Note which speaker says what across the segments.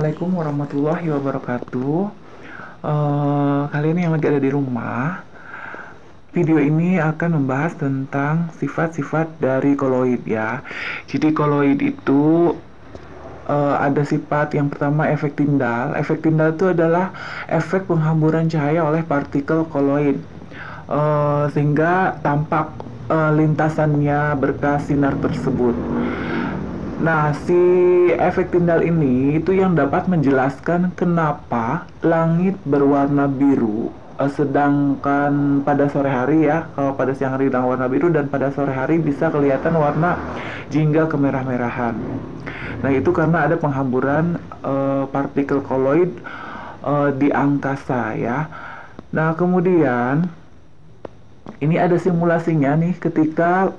Speaker 1: Assalamualaikum warahmatullahi wabarakatuh. Kali ini yang lagi ada di rumah, video ini akan membahas tentang sifat-sifat dari koloid ya. Jadi koloid itu ada sifat yang pertama, efek tindal. Efek tindal itu adalah efek penghamburan cahaya oleh partikel koloid, sehingga tampak lintasannya berkas sinar tersebut. Nah, si efek tindal ini itu yang dapat menjelaskan kenapa langit berwarna biru, sedangkan pada sore hari ya, kalau pada siang hari hilang warna biru dan pada sore hari bisa kelihatan warna jingga kemerah-merahan. Nah, itu karena ada penghamburan partikel koloid di angkasa ya. Nah, kemudian ini ada simulasinya nih ketika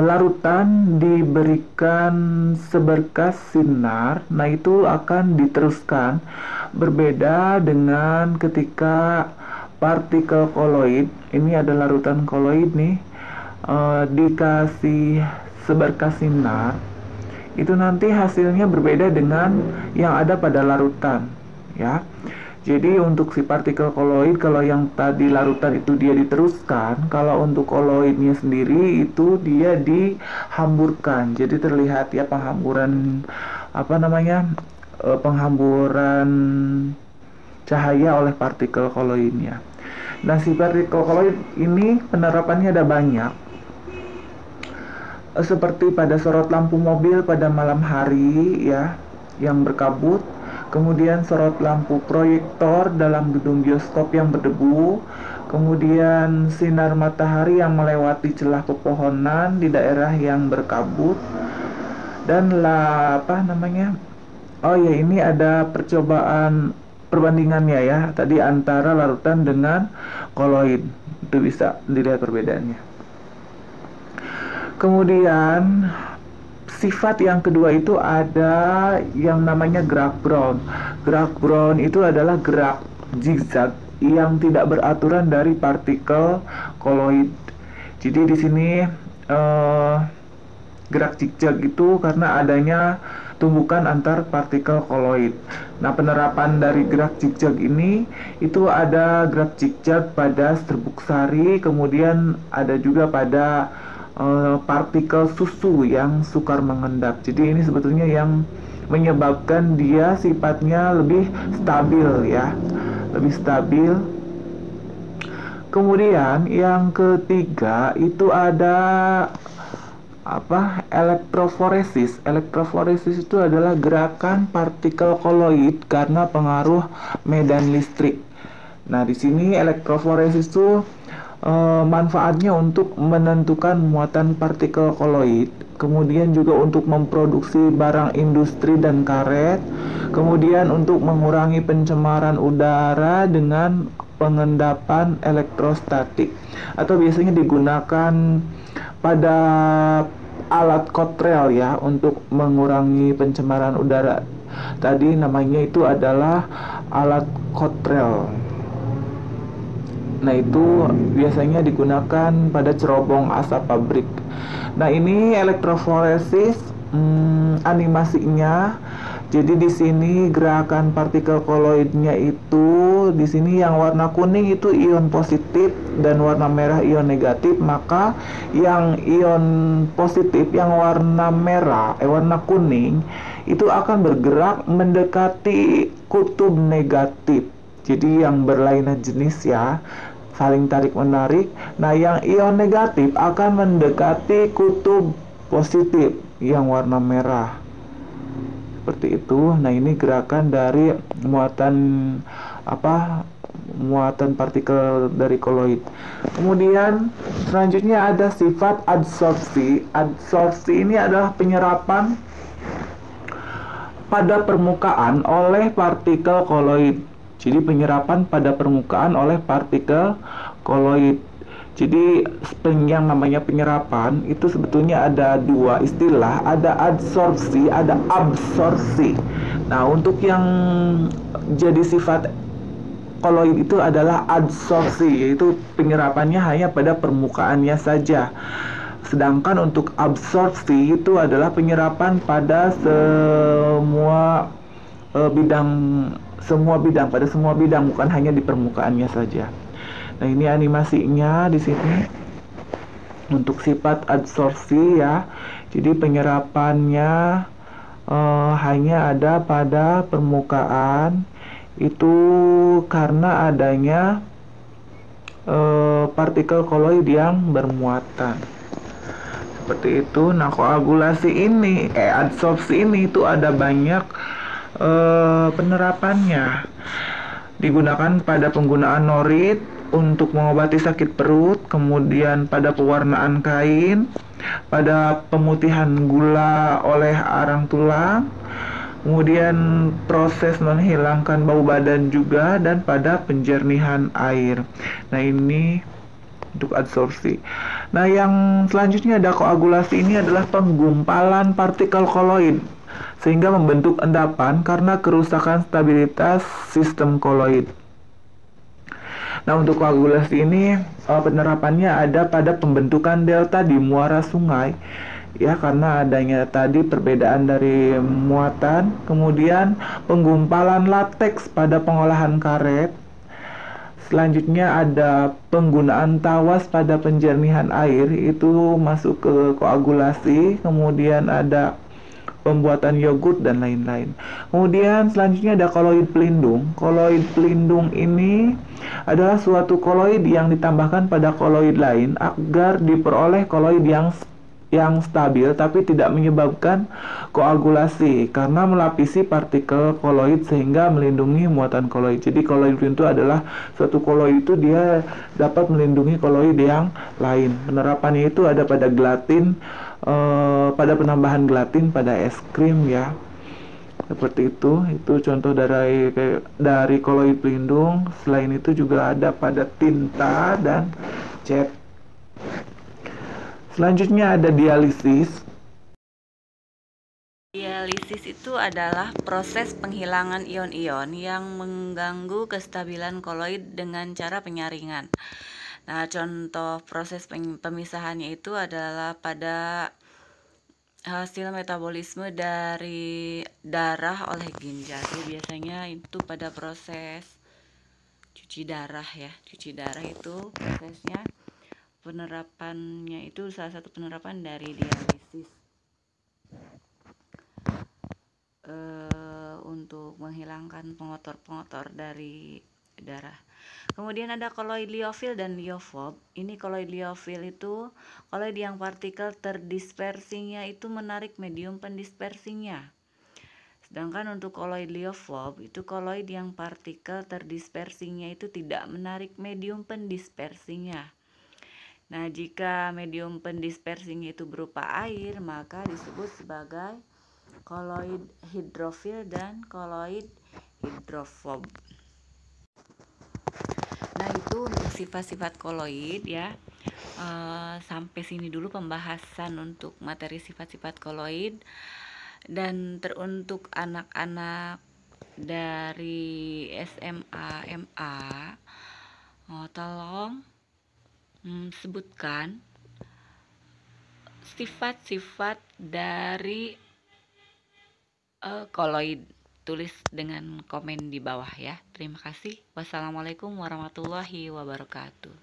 Speaker 1: larutan diberikan seberkas sinar, nah itu akan diteruskan. Berbeda dengan ketika partikel koloid, ini ada larutan koloid nih, dikasih seberkas sinar, itu nanti hasilnya berbeda dengan yang ada pada larutan ya. Jadi untuk si partikel koloid, kalau yang tadi larutan itu dia diteruskan, kalau untuk koloidnya sendiri itu dia dihamburkan. Jadi terlihat ya penghamburan penghamburan cahaya oleh partikel koloidnya. Nah, si partikel koloid ini penerapannya ada banyak. Seperti pada sorot lampu mobil pada malam hari ya, yang berkabut. Kemudian sorot lampu proyektor dalam gedung bioskop yang berdebu, kemudian sinar matahari yang melewati celah pepohonan di daerah yang berkabut, dan ini ada percobaan perbandingannya ya, tadi antara larutan dengan koloid, itu bisa dilihat perbedaannya. Kemudian sifat yang kedua itu ada yang namanya gerak Brown. Gerak Brown itu adalah gerak zigzag yang tidak beraturan dari partikel koloid. Jadi di sini gerak zigzag itu karena adanya tumbukan antar partikel koloid. Nah, penerapan dari gerak zigzag ini itu ada gerak zigzag pada serbuk sari, kemudian ada juga pada partikel susu yang sukar mengendap. Jadi ini sebetulnya yang menyebabkan dia sifatnya lebih stabil ya, lebih stabil. Kemudian yang ketiga itu ada elektroforesis. Elektroforesis itu adalah gerakan partikel koloid karena pengaruh medan listrik. Nah, di sini elektroforesis itu manfaatnya untuk menentukan muatan partikel koloid, kemudian juga untuk memproduksi barang industri dan karet, kemudian untuk mengurangi pencemaran udara dengan pengendapan elektrostatik, atau biasanya digunakan pada alat kotrel ya untuk mengurangi pencemaran udara. Tadi namanya itu adalah alat kotrel. Nah, itu biasanya digunakan pada cerobong asap pabrik. Nah, ini elektroforesis animasinya. Jadi di sini gerakan partikel koloidnya itu, di sini yang warna kuning itu ion positif dan warna merah ion negatif. Maka yang ion positif, yang warna merah, warna kuning itu akan bergerak mendekati kutub negatif. Jadi yang berlainan jenis ya, saling tarik-menarik. Nah, yang ion negatif akan mendekati kutub positif yang warna merah. Seperti itu. Nah, ini gerakan dari muatan partikel dari koloid. Kemudian selanjutnya ada sifat adsorpsi. Adsorpsi ini adalah penyerapan pada permukaan oleh partikel koloid. Jadi penyerapan pada permukaan oleh partikel koloid. Jadi yang namanya penyerapan itu sebetulnya ada dua istilah, ada adsorpsi, ada absorpsi. Nah, untuk yang jadi sifat koloid itu adalah adsorpsi, yaitu penyerapannya hanya pada permukaannya saja. Sedangkan untuk absorpsi itu adalah penyerapan pada semua bidang, semua bidang, pada semua bidang, bukan hanya di permukaannya saja. Nah, ini animasinya di sini untuk sifat adsorpsi ya. Jadi penyerapannya hanya ada pada permukaan, itu karena adanya partikel koloid yang bermuatan. Seperti itu. Nah, koagulasi ini, adsorpsi ini itu ada banyak penerapannya. Digunakan pada penggunaan norit untuk mengobati sakit perut, kemudian pada pewarnaan kain, pada pemutihan gula oleh arang tulang, kemudian proses menghilangkan bau badan juga, dan pada penjernihan air. Nah, ini untuk adsorpsi. Nah, yang selanjutnya ada koagulasi. Ini adalah penggumpalan partikel koloid sehingga membentuk endapan karena kerusakan stabilitas sistem koloid. Nah, untuk koagulasi ini penerapannya ada pada pembentukan delta di muara sungai ya, karena adanya tadi perbedaan dari muatan, kemudian penggumpalan lateks pada pengolahan karet. Selanjutnya ada penggunaan tawas pada penjernihan air, itu masuk ke koagulasi. Kemudian ada pembuatan yogurt dan lain-lain. Kemudian selanjutnya ada koloid pelindung. Koloid pelindung ini adalah suatu koloid yang ditambahkan pada koloid lain agar diperoleh koloid yang stabil tapi tidak menyebabkan koagulasi, karena melapisi partikel koloid sehingga melindungi muatan koloid. Jadi koloid itu adalah suatu koloid itu dia dapat melindungi koloid yang lain. Penerapannya itu ada pada gelatin, pada penambahan gelatin pada es krim ya. Seperti itu contoh dari koloid pelindung. Selain itu juga ada pada tinta dan cat. Selanjutnya ada dialisis.
Speaker 2: Dialisis itu adalah proses penghilangan ion-ion yang mengganggu kestabilan koloid dengan cara penyaringan. Nah, contoh proses pemisahannya itu adalah pada hasil metabolisme dari darah oleh ginjal. Jadi biasanya itu pada proses cuci darah ya. Cuci darah itu prosesnya, penerapannya itu salah satu penerapan dari dialisis untuk menghilangkan pengotor-pengotor dari darah. Kemudian ada koloid liofil dan liofob. Ini koloid liofil itu koloid yang partikel terdispersinya itu menarik medium pendispersinya. Sedangkan untuk koloid liofob itu koloid yang partikel terdispersinya itu tidak menarik medium pendispersinya. Nah, jika medium pendispersinya itu berupa air, maka disebut sebagai koloid hidrofil dan koloid hidrofob. Nah, itu untuk sifat-sifat koloid ya. Sampai sini dulu pembahasan untuk materi sifat-sifat koloid. Dan teruntuk anak-anak dari SMA, MA, tolong sebutkan sifat-sifat dari koloid. Tulis dengan komen di bawah ya. Terima kasih. Wassalamualaikum warahmatullahi wabarakatuh.